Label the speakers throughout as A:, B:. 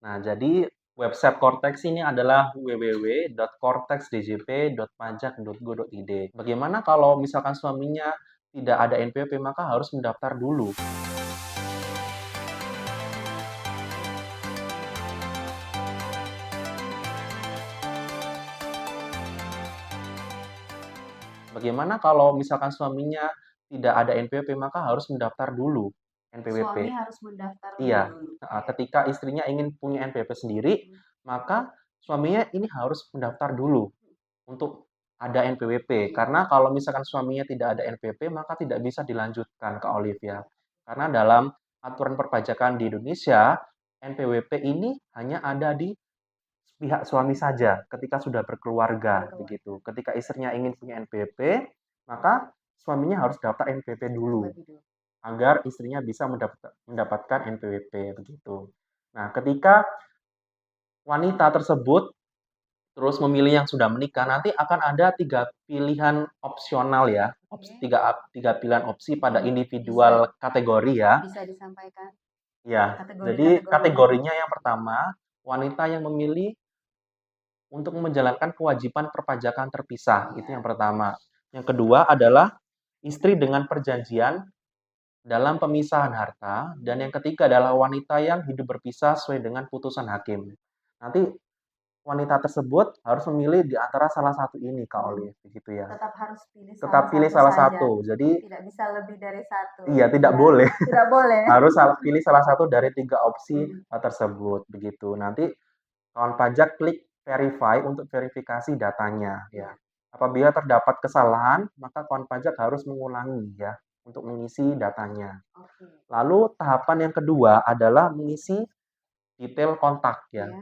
A: Nah, jadi website Cortex ini adalah www.cortexdjp.pajak.go.id. Bagaimana kalau misalkan suaminya tidak ada NPWP, maka harus mendaftar dulu. Bagaimana kalau misalkan suaminya tidak ada NPWP, maka harus mendaftar dulu
B: Suami
A: NPWP.
B: harus mendaftar
A: Iya,
B: dulu.
A: ketika istrinya ingin punya NPWP sendiri, maka suaminya ini harus mendaftar dulu untuk ada NPWP.
B: Iya.
A: Karena kalau misalkan suaminya tidak ada NPWP, maka tidak bisa dilanjutkan ke Olivia. Karena dalam aturan perpajakan di Indonesia, NPWP ini hanya ada di pihak suami saja ketika sudah berkeluarga begitu. Ketika istrinya ingin punya NPWP, maka suaminya harus daftar NPWP dulu
B: Terlebih dulu.
A: agar istrinya bisa mendapatkan NPWP begitu. Nah, ketika wanita tersebut terus memilih yang sudah menikah, nanti akan ada 3 pilihan opsional ya,
B: Oke.
A: tiga pilihan opsi pada
B: Bisa
A: individual kategori ya.
B: bisa disampaikan
A: Ya, jadi
B: kategori-kategorinya.
A: kategorinya yang pertama, wanita yang memilih untuk menjalankan kewajiban perpajakan terpisah, itu
B: Iya.
A: yang pertama. Yang kedua adalah istri dengan perjanjian dalam pemisahan harta, dan yang ketiga adalah wanita yang hidup berpisah sesuai dengan putusan hakim. Nanti wanita tersebut harus memilih di antara salah satu ini, Kak Olive, begitu ya.
B: Tetap harus pilih salah
A: Tetap pilih
B: satu
A: salah
B: saja.
A: satu. Jadi,
B: Tidak bisa lebih dari satu.
A: iya tidak
B: Ya.
A: boleh.
B: Tidak boleh.
A: Harus pilih salah satu dari 3 opsi tersebut, begitu. Nanti kawan pajak klik verify untuk verifikasi datanya ya. Apabila terdapat kesalahan, maka kawan pajak harus mengulangi ya untuk mengisi datanya.
B: Oke.
A: Lalu tahapan yang kedua adalah mengisi detail kontak ya.
B: Ya.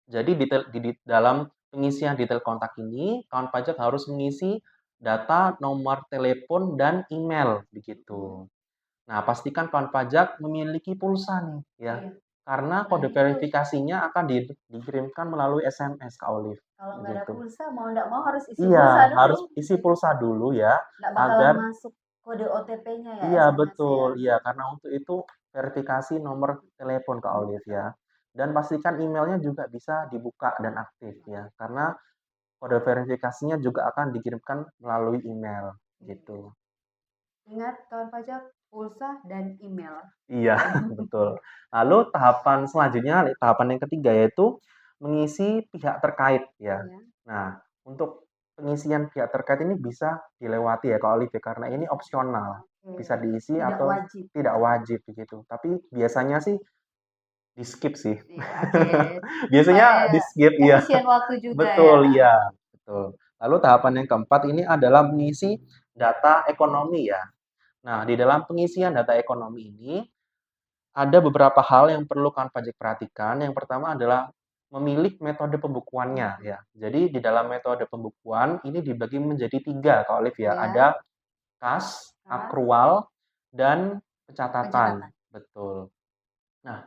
A: Jadi di dalam pengisian detail kontak ini, kawan pajak harus mengisi data nomor telepon dan email begitu. Nah, pastikan kawan pajak memiliki pulsa nih ya.
B: Iya.
A: Karena
B: Nah,
A: kode
B: itu
A: verifikasinya akan dikirimkan melalui SMS, Kak Olive.
B: kalau nggak ada
A: Begitu.
B: pulsa, mau nggak mau harus isi
A: Iya,
B: pulsa dulu.
A: harus isi pulsa dulu ya,
B: Nggak bakalan
A: agar
B: masuk kode OTP-nya ya,
A: iya
B: SMS ya.
A: betul, iya karena untuk itu verifikasi nomor telepon, Kak Olive ya. Dan pastikan emailnya juga bisa dibuka dan aktif ya, karena kode verifikasinya juga akan dikirimkan melalui email gitu.
B: Ingat kawan pajak, pulsa dan email.
A: Iya, betul. Lalu tahapan selanjutnya, tahapan yang ketiga yaitu mengisi pihak terkait ya.
B: Iya.
A: Nah, untuk pengisian pihak terkait ini bisa dilewati ya Kak Olive karena ini opsional. Bisa diisi
B: Tidak
A: atau
B: wajib.
A: tidak wajib begitu. Tapi biasanya sih di skip sih.
B: Iya, oke.
A: Biasanya
B: Supaya
A: di skip ya.
B: efisien waktu juga ya.
A: Betul, iya, betul. Lalu tahapan yang keempat ini adalah mengisi data ekonomi ya. Nah, di dalam pengisian data ekonomi ini ada beberapa hal yang perlu kawan pajak perhatikan. Yang pertama adalah memilih metode pembukuannya ya. Jadi di dalam metode pembukuan ini dibagi menjadi 3 Kak Olive ya.
B: Ya.
A: Ada kas, akrual, dan pencatatan. Betul. Nah,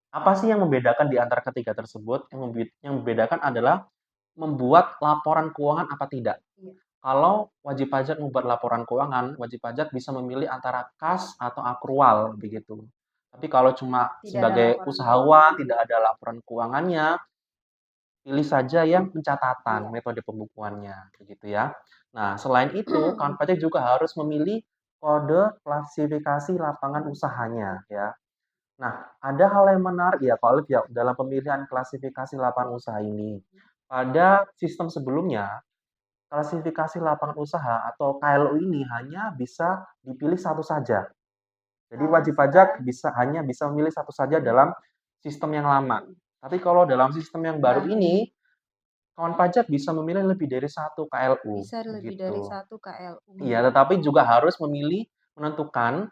A: apa sih yang membedakan di antara ketiga tersebut? Yang membedakan adalah membuat laporan keuangan apa tidak.
B: Iya.
A: Kalau wajib pajak membuat laporan keuangan, wajib pajak bisa memilih antara kas atau akrual begitu. Tapi kalau cuma
B: Tidak ada
A: sebagai
B: laporan
A: usahawan, tidak ada laporan keuangannya, pilih saja yang pencatatan
B: Iya.
A: metode pembukuannya begitu ya. Nah, selain itu, kawan pajak juga harus memilih kode klasifikasi lapangan usahanya ya. Nah, ada hal yang menarik ya, Pak Olive ya, dalam pemilihan klasifikasi lapangan usaha ini. Pada sistem sebelumnya, klasifikasi lapangan usaha atau KLU ini hanya bisa dipilih satu saja. Jadi wajib pajak hanya bisa memilih satu saja dalam sistem yang lama. Tapi kalau dalam sistem yang baru ini, kawan pajak bisa memilih lebih dari satu KLU.
B: Bisa lebih dari
A: Begitu.
B: satu KLU.
A: Iya, tetapi juga harus menentukan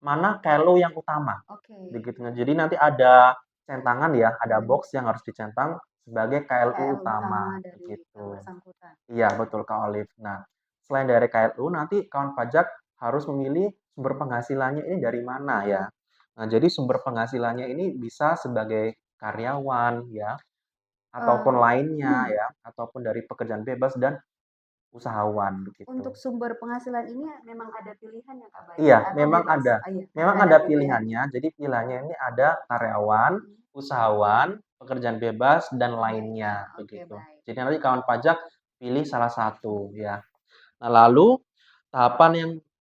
A: mana KLU yang utama.
B: Oke.
A: Begitu. Jadi nanti ada centangan ya, ada box yang harus dicentang sebagai KLU utama.
B: dari
A: Begitu.
B: yang bersangkutan.
A: Iya, betul Kak Olive. Nah, selain dari KLU, nanti kawan pajak harus memilih sumber penghasilannya ini dari mana ya. Nah, jadi sumber penghasilannya ini bisa sebagai karyawan ya, ataupun lainnya ya, ataupun dari pekerjaan bebas dan usahawan
B: Untuk
A: begitu.
B: sumber penghasilan ini memang ada pilihannya Kak Bayu
A: Iya,
B: atau bebas? Oh iya,
A: memang
B: ada
A: ada
B: pilihannya.
A: pilihannya. Jadi pilihannya ini ada karyawan,
B: Mhm.
A: usahawan, pekerjaan bebas, dan
B: Lainnya,
A: lainnya
B: oke
A: begitu.
B: baik.
A: Jadi nanti kawan pajak pilih salah satu ya. Nah, lalu tahapan yang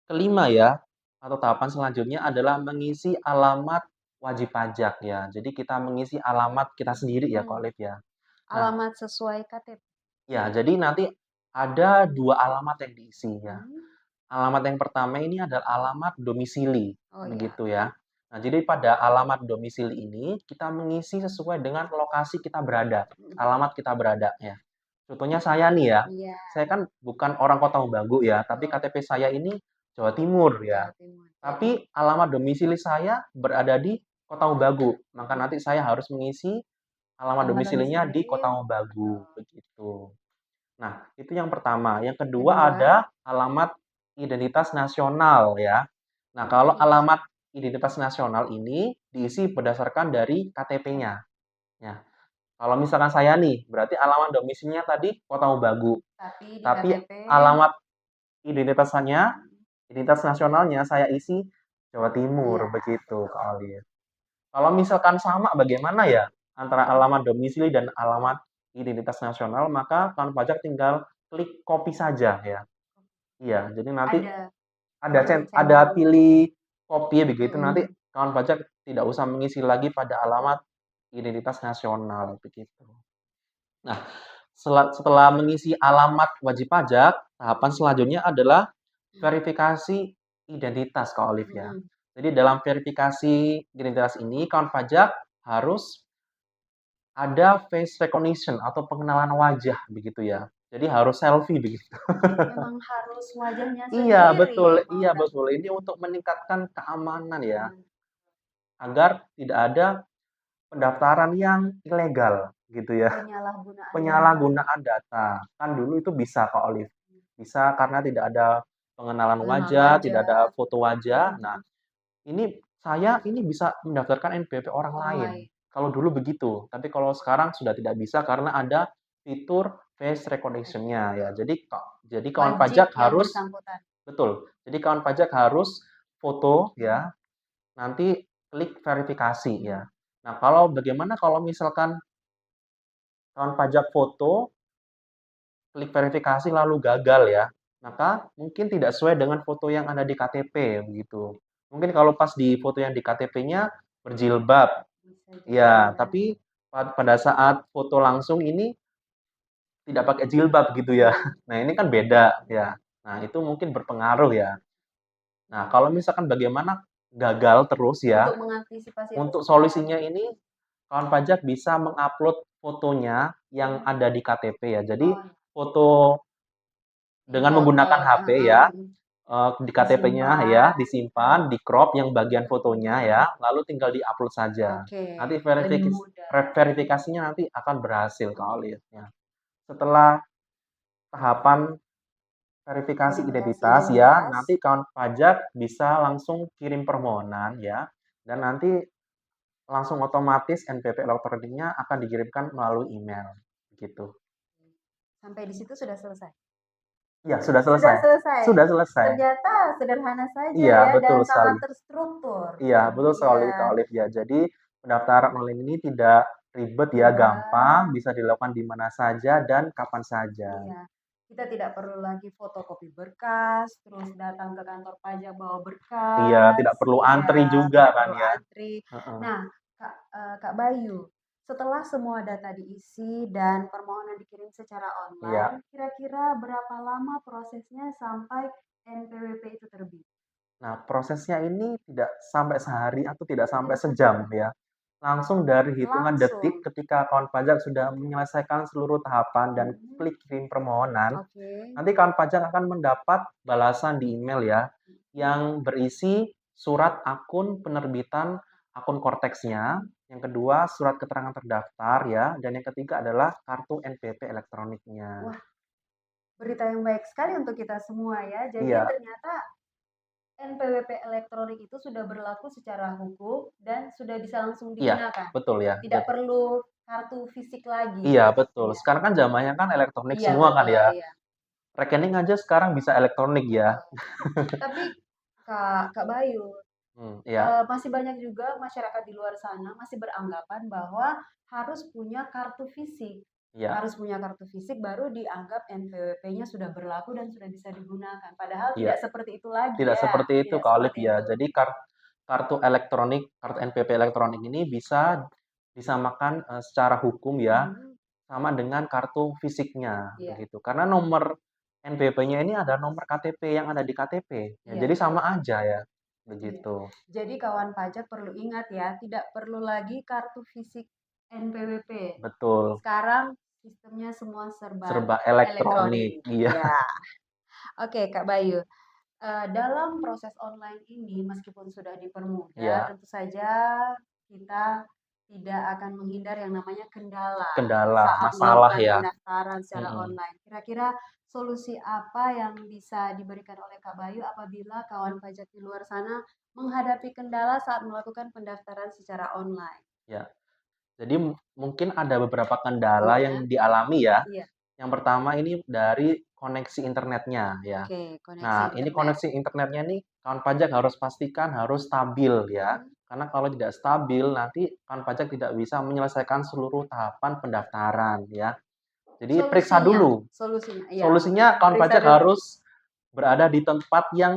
A: kelima ya, atau tahapan selanjutnya adalah mengisi alamat wajib pajak ya. Jadi kita mengisi alamat kita sendiri ya, Kak
B: Mhm,
A: Olive ya. Nah,
B: alamat sesuai KTP.
A: ya jadi nanti ada 2 alamat yang diisi ya.
B: Mhm.
A: Alamat yang pertama ini adalah alamat domisili,
B: Oh ya.
A: begitu ya. Nah, jadi pada alamat domisili ini kita mengisi sesuai dengan lokasi kita berada,
B: Mhm.
A: alamat kita berada ya. Contohnya saya nih ya,
B: Iya,
A: saya kan bukan orang Kota Mobagu ya, tapi
B: betul.
A: KTP saya ini Jawa Timur ya.
B: Jawa Timur. Jadi
A: Tapi alamat domisili saya berada di Kota Mobagu, maka
B: mhm,
A: nanti saya harus mengisi alamat
B: alamat
A: domisilinya
B: domisili
A: di Kota Mobagu,
B: betul.
A: begitu. Nah, itu yang pertama. Yang kedua
B: Kedua,
A: ada alamat identitas nasional ya. Nah, kalau
B: mhm,
A: alamat identitas nasional ini diisi berdasarkan dari KTP-nya. Ya, kalau misalkan saya nih, berarti alamat domisilinya tadi Kota Mobagu,
B: tapi di
A: tapi
B: KTP
A: alamat identitasnya,
B: mhm,
A: identitas nasionalnya saya isi Jawa Timur,
B: iya,
A: begitu Kak
B: betul.
A: Olive. Kalau misalkan sama bagaimana ya antara alamat domisili dan alamat identitas nasional, maka kawan pajak tinggal klik copy saja ya. Iya, jadi nanti
B: Ada
A: ada
B: centang
A: pilih copy begitu, nanti
B: mhm,
A: kawan pajak tidak usah mengisi lagi pada alamat identitas nasional begitu. Nah, setelah mengisi alamat wajib pajak, tahapan selanjutnya adalah verifikasi identitas Kak Olive ya.
B: mhm.
A: Jadi dalam verifikasi identitas ini kawan pajak harus ada face recognition atau pengenalan wajah begitu ya. Jadi harus selfie begitu.
B: Memang harus wajahnya sendiri mau
A: Iya
B: nggak
A: betul. Ini untuk meningkatkan keamanan ya,
B: aman,
A: agar tidak ada pendaftaran yang ilegal gitu ya.
B: penyalahgunaan data.
A: Penyalahgunaan data. Kan dulu itu bisa Kak Olive. Bisa karena tidak ada pengenalan
B: Pengenalan
A: wajah, tidak
B: wajah,
A: ada foto wajah.
B: mhm
A: Nah,
B: mhm,
A: saya ini bisa mendaftarkan NPWP orang
B: orang
A: lain.
B: lain.
A: Kalau dulu begitu, tapi kalau sekarang sudah tidak bisa karena ada fitur face recognition-nya ya. Jadi kawan
B: Wajib
A: pajak
B: yang
A: harus
B: bersangkutan.
A: betul. Jadi kawan pajak harus foto ya, nanti klik verifikasi ya. Nah, bagaimana kalau misalkan kawan pajak foto, klik verifikasi lalu gagal ya, maka mungkin tidak sesuai dengan foto yang ada di KTP begitu. Mungkin kalau pas di foto yang di KTP-nya berjilbab,
B: Bisa jadi
A: ya,
B: ya.
A: tapi pada saat foto langsung ini tidak pakai jilbab gitu ya.
B: Mhm,
A: Nah, ini kan beda
B: beda.
A: ya. Nah, itu mungkin berpengaruh ya. Nah, kalau misalkan bagaimana gagal terus
B: Untuk
A: ya,
B: mengantisipasi itu
A: untuk
B: semua
A: solusinya ini kawan pajak bisa mengupload fotonya yang
B: mhm,
A: ada di KTP ya. Jadi
B: oh,
A: foto dengan
B: difoto,
A: menggunakan HP
B: heeh,
A: ya,
B: mhm,
A: di KTP-nya ya,
B: disimpan,
A: disimpan, di-crop yang bagian fotonya ya, lalu tinggal di-upload saja.
B: oke,
A: Nanti
B: lebih mudah.
A: verifikasinya nanti akan berhasil Kak Olive ya. Setelah tahapan verifikasi
B: Verifikasi
A: identitas ya,
B: identitas,
A: nanti kawan pajak bisa langsung kirim permohonan ya, dan nanti langsung otomatis NPWP elektroniknya akan dikirimkan melalui email, gitu.
B: sampai di situ sudah selesai?
A: Iya, sudah
B: Sudah
A: selesai.
B: selesai.
A: Sudah selesai.
B: Ternyata sederhana saja
A: Iya,
B: ya dan
A: betul
B: sangat
A: sekali.
B: terstruktur.
A: Iya, betul sekali Kak
B: Iya,
A: Olive ya. Jadi pendaftaran online ini tidak ribet ya, gampang,
B: mudah.
A: bisa dilakukan di mana saja dan kapan saja.
B: Iya, kita tidak perlu lagi fotokopi berkas, terus datang ke kantor pajak bawa
A: Iya,
B: berkas,
A: tidak perlu antri
B: iya,
A: juga
B: tidak
A: kan
B: perlu
A: ya.
B: antri.
A: Heeh.
B: Nah, Kak Bayu, setelah semua data diisi dan permohonan dikirim secara online,
A: Iya.
B: kira-kira berapa lama prosesnya sampai NPWP itu terbit?
A: Nah, prosesnya ini tidak sampai sehari atau tidak sampai sejam ya. Langsung dari hitungan detik
B: Langsung.
A: ketika kawan pajak sudah menyelesaikan seluruh tahapan dan
B: Mhm,
A: klik kirim permohonan,
B: oke.
A: nanti kawan pajak akan mendapat balasan di email ya,
B: Mhm,
A: yang berisi surat akun penerbitan akun Cortex-nya, yang kedua surat keterangan terdaftar ya, dan yang ketiga adalah kartu NPWP elektroniknya.
B: wah, berita yang baik sekali untuk kita semua ya. Jadi
A: Iya,
B: ternyata NPWP elektronik itu sudah berlaku secara hukum dan sudah bisa langsung
A: iya,
B: digunakan.
A: betul ya.
B: Tidak perlu kartu fisik lagi.
A: Iya betul.
B: Iya.
A: Sekarang kan zamannya kan elektronik
B: Iya
A: semua kan
B: betul,
A: ya.
B: iya.
A: rekening aja sekarang bisa elektronik ya.
B: Tapi Kak Bayu,
A: Iya,
B: masih banyak juga masyarakat di luar sana masih beranggapan bahwa harus punya kartu fisik.
A: iya,
B: Harus punya kartu fisik baru dianggap NPWP-nya sudah berlaku dan sudah bisa digunakan. Padahal
A: iya.
B: tidak seperti itu lagi
A: Tidak
B: ya,
A: seperti itu
B: tidak
A: Kak Olive
B: seperti
A: ya.
B: itu.
A: Jadi kartu elektronik, kartu NPP elektronik ini bisa disamakan secara hukum ya
B: Mhm,
A: sama dengan kartu fisiknya
B: iya,
A: begitu. Karena nomor NPP-nya ini ada nomor KTP yang ada di KTP. Ya,
B: iya,
A: jadi sama
B: betul.
A: aja ya.
B: Iya.
A: Begitu.
B: Jadi kawan pajak perlu ingat ya, tidak perlu lagi kartu fisik NPWP.
A: Betul.
B: Sekarang sistemnya semua serba
A: Serba elektronik.
B: elektronik.
A: Iya.
B: Ya, oke Kak Bayu. Dalam proses online ini meskipun sudah dipermudah,
A: Iya.
B: tentu saja kita tidak akan menghindar yang namanya kendala
A: Kendala,
B: saat
A: masalah
B: melakukan
A: ya.
B: pendaftaran secara
A: Mm-mm.
B: online. Kira-kira solusi apa yang bisa diberikan oleh Kak Bayu apabila kawan pajak di luar sana menghadapi kendala saat melakukan pendaftaran secara online?
A: Ya. Jadi mungkin ada beberapa kendala
B: Iya,
A: yang dialami ya.
B: iya.
A: Yang pertama ini dari koneksi internetnya ya.
B: Oke, koneksi
A: Nah, ini
B: internet.
A: koneksi internetnya nih kawan pajak harus pastikan harus stabil ya.
B: Mhm.
A: Karena kalau tidak stabil nanti kawan pajak tidak bisa menyelesaikan seluruh tahapan pendaftaran ya. Jadi periksa
B: Solusinya,
A: dulu.
B: solusinya, iya.
A: Solusinya kawan
B: Periksa
A: pajak
B: dulu.
A: harus berada di tempat yang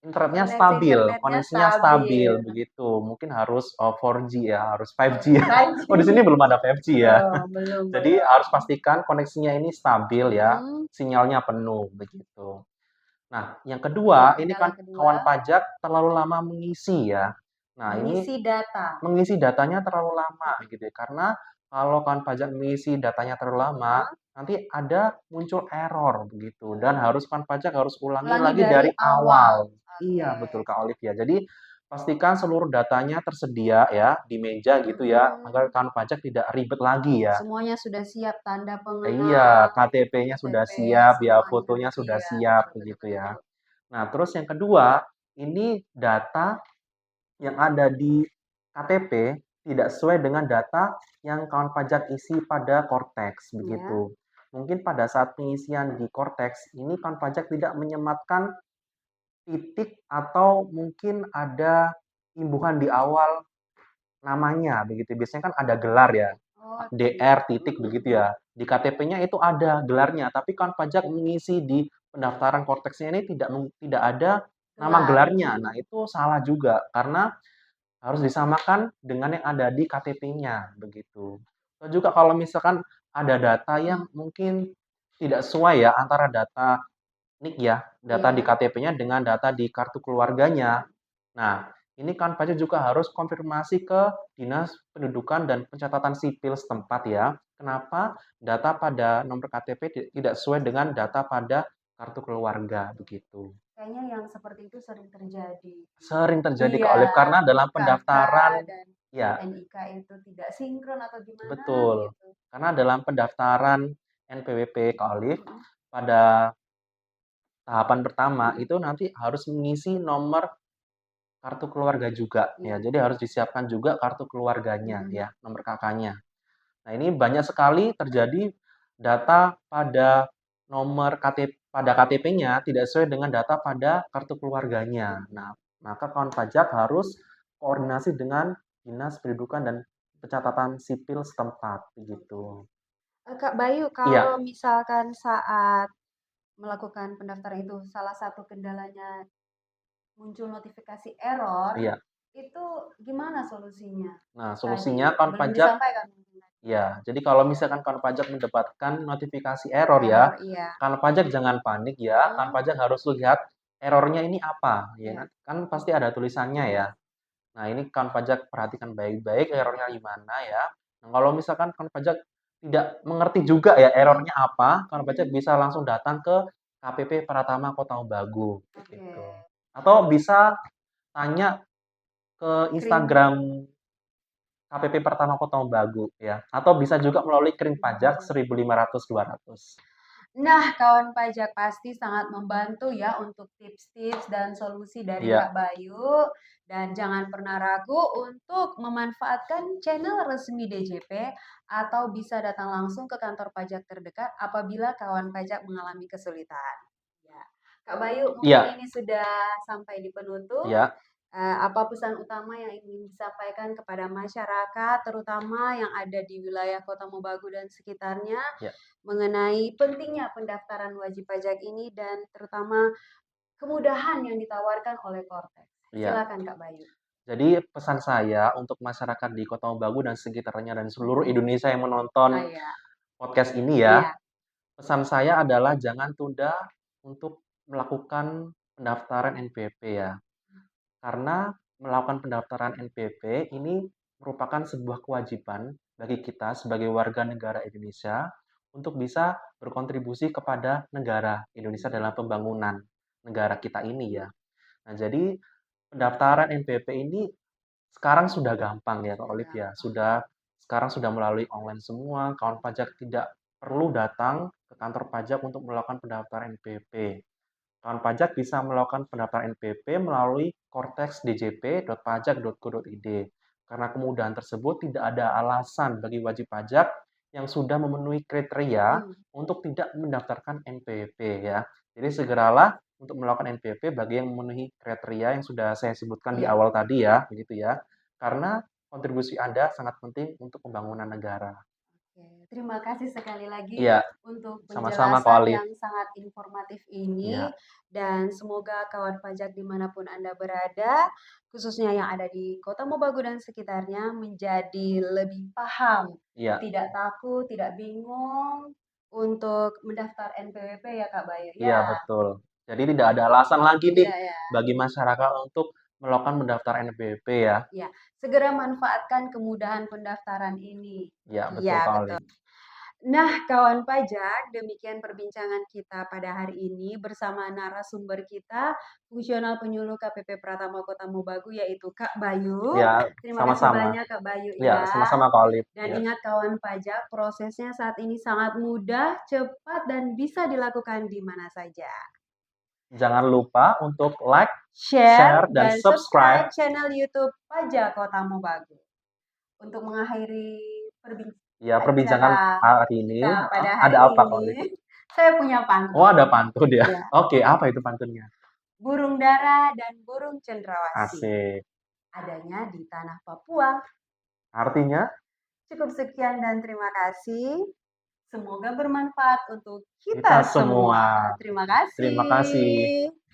A: internetnya
B: Koneksi
A: stabil,
B: internetnya
A: koneksinya stabil
B: stabil.
A: begitu. Mungkin harus 4G ya, harus 5G ya. Oh, di
B: 5G.
A: sini belum ada 5G ya.
B: Belum, belum,
A: Jadi
B: belum.
A: harus pastikan koneksinya ini stabil ya,
B: Mhm.
A: sinyalnya penuh begitu. Nah, yang
B: Oke,
A: kedua, ini
B: kendala
A: kan
B: kedua,
A: kawan pajak terlalu lama mengisi ya. Nah, ini
B: mengisi data.
A: mengisi datanya terlalu lama gitu ya. Karena kalau kawan pajak mengisi datanya terlalu lama,
B: Heeh.
A: nanti ada muncul error begitu dan harus kawan pajak harus ulangi
B: Ulangi
A: lagi
B: dari
A: dari
B: awal.
A: awal.
B: Oke.
A: Iya, betul Kak Olive ya. Jadi pastikan seluruh datanya tersedia ya di meja gitu ya, agar
B: Mhm.
A: kawan pajak tidak ribet lagi ya.
B: Semuanya sudah siap, tanda
A: Iya,
B: pengenal,
A: KTP-nya sudah
B: KTP,
A: siap ya,
B: semuanya.
A: fotonya sudah
B: Iya,
A: siap
B: betul, betul,
A: begitu
B: betul,
A: ya.
B: betul.
A: Nah, terus yang kedua, ini data yang ada di KTP tidak sesuai dengan data yang kawan pajak isi pada Cortex begitu.
B: Ya.
A: Mungkin pada saat pengisian di Cortex ini kawan pajak tidak menyematkan titik atau mungkin ada imbuhan di awal namanya begitu. Biasanya kan ada gelar ya.
B: Oh,
A: DR titik
B: mhm,
A: begitu ya. Di KTP-nya itu ada gelarnya, tapi kan pajak mengisi di pendaftaran Korteksnya ini tidak ada nama
B: gelar.
A: gelarnya. Nah,
B: Mhm.
A: itu salah juga karena harus disamakan dengan yang ada di KTP-nya begitu. Dan juga kalau misalkan ada data yang mungkin tidak sesuai ya antara data NIK ya, data di
B: Iya.
A: KTP-nya dengan data di kartu keluarganya. Nah, ini kan pajak juga harus konfirmasi ke Dinas Pendudukan dan Pencatatan Sipil setempat ya. Kenapa data pada nomor KTP tidak sesuai dengan data pada kartu keluarga begitu.
B: Kayaknya yang seperti itu sering terjadi.
A: Sering terjadi Kak
B: Iya,
A: Olive karena dalam
B: KK
A: pendaftaran
B: dan
A: ya,
B: NIK itu tidak sinkron atau gimana
A: betul.
B: gitu.
A: Karena dalam pendaftaran NPWP Kak Olive
B: Mhm,
A: pada tahapan pertama
B: mhm,
A: itu nanti harus mengisi nomor kartu keluarga juga ya.
B: iya,
A: Jadi harus disiapkan juga kartu keluarganya
B: mhm.
A: ya, nomor kakaknya. Nah, ini banyak sekali terjadi data pada nomor pada KTP-nya tidak sesuai dengan data pada kartu keluarganya. Nah, maka kawan pajak harus koordinasi dengan Dinas Pendudukan dan Pencatatan Sipil setempat begitu.
B: Oke. Kak Bayu, kalau
A: Iya,
B: misalkan saat melakukan pendaftaran itu salah satu kendalanya muncul notifikasi error,
A: iya.
B: itu gimana solusinya?
A: Nah,
B: Bisa
A: solusinya kawan
B: belum
A: pajak
B: disampaikan mungkin tadi?
A: ya, jadi kalau misalkan kantor pajak mendapatkan notifikasi error ya,
B: Error, iya.
A: kantor pajak jangan panik ya, kantor
B: Mhm,
A: pajak harus lihat errornya ini apa, ya
B: iya.
A: kan? Kan pasti ada tulisannya ya. Nah, ini kantor pajak perhatikan baik-baik errornya di mana ya. Nah, kalau misalkan kantor pajak tidak mengerti juga ya
B: Mhm,
A: errornya apa, kantor pajak
B: mhm.
A: bisa langsung datang ke KPP Pratama Kota Bagu
B: Oke.
A: gitu. Atau bisa tanya ke
B: Krim
A: Instagram KPP Pertama Kota Bagu ya, atau bisa juga melalui krim pajak
B: pajak.
A: 1.500 200.
B: Nah, kawan pajak pasti sangat membantu ya untuk tips-tips dan solusi dari
A: Iya,
B: Kak Bayu. Dan jangan pernah ragu untuk memanfaatkan channel resmi DJP atau bisa datang langsung ke kantor pajak terdekat apabila kawan pajak mengalami kesulitan. Ya. Kak Bayu, mungkin
A: iya,
B: ini sudah sampai di penutup.
A: iya,
B: Apa pesan utama yang ingin disampaikan kepada masyarakat, terutama yang ada di wilayah Kota Mobagu dan sekitarnya,
A: iya,
B: mengenai pentingnya pendaftaran wajib pajak ini dan terutama kemudahan yang ditawarkan oleh Cortex.
A: iya.
B: Silakan Kak Bayu.
A: Jadi pesan saya untuk masyarakat di Kota Mobagu dan sekitarnya dan seluruh Indonesia yang
B: Ah,
A: menonton
B: ya.
A: podcast ini ya,
B: Iya.
A: pesan saya adalah jangan tunda untuk melakukan pendaftaran NPWP ya. Karena melakukan pendaftaran NPWP ini merupakan sebuah kewajiban bagi kita sebagai warga negara Indonesia untuk bisa berkontribusi kepada negara Indonesia dalam pembangunan negara kita ini ya. Nah, jadi pendaftaran NPWP ini sekarang sudah gampang ya Kak
B: Sudah
A: Olive ya.
B: gampang.
A: Sekarang sudah melalui online semua, kawan pajak tidak perlu datang ke kantor pajak untuk melakukan pendaftaran NPWP. Kawan pajak bisa melakukan pendaftaran NPWP melalui cortex.djp.pajak.go.id. Karena kemudahan tersebut tidak ada alasan bagi wajib pajak yang sudah memenuhi kriteria
B: Hmm.
A: untuk tidak mendaftarkan NPWP ya. Jadi segeralah untuk melakukan NPWP bagi yang memenuhi kriteria yang sudah saya sebutkan di
B: Iya.
A: awal tadi ya, begitu ya. Karena kontribusi Anda sangat penting untuk pembangunan negara.
B: Oke, terima kasih sekali lagi
A: Iya,
B: untuk
A: sama-sama Kak
B: penjelasan
A: Olive.
B: yang sangat informatif ini
A: Iya,
B: dan semoga kawan pajak dimanapun Anda berada, khususnya yang ada di Kota Mobagu dan sekitarnya menjadi lebih paham,
A: iya,
B: tidak takut, tidak bingung untuk mendaftar NPWP ya Kak Bayu
A: iya
B: ya.
A: betul. Jadi tidak ada alasan lagi nih
B: Iya ya.
A: bagi masyarakat untuk melakukan pendaftaran NPWP ya.
B: Ya, segera manfaatkan kemudahan pendaftaran ini.
A: Iya betul
B: Iya,
A: Kak
B: betul.
A: Olive.
B: Nah, kawan pajak, demikian perbincangan kita pada hari ini bersama narasumber kita, fungsional penyuluh KPP Pratama Kota Mobagu, yaitu Kak Bayu.
A: Iya,
B: Terima kasih
A: sama-sama.
B: banyak Kak Bayu
A: Iya,
B: ya.
A: sama-sama Kak Olive.
B: Dan
A: Iya.
B: ingat kawan pajak, prosesnya saat ini sangat mudah, cepat, dan bisa dilakukan di mana saja.
A: Jangan lupa untuk like,
B: Share
A: share, dan
B: dan
A: subscribe.
B: subscribe channel YouTube Pajak Kota Mobagu. Untuk mengakhiri
A: Ya, perbincangan
B: acara
A: hari ini,
B: kita pada
A: ada
B: hari
A: apa Kak
B: ini,
A: Olive?
B: saya punya
A: Oh, ada
B: pantun.
A: pantun ya?
B: Ya,
A: Oke, apa itu pantunnya?
B: burung dara dan burung cendrawasih
A: Asik.
B: adanya di tanah Papua.
A: Artinya,
B: Cukup sekian dan terima kasih. Semoga bermanfaat untuk
A: kita
B: kita
A: semua.
B: semua. Terima
A: Terima kasih.
B: kasih.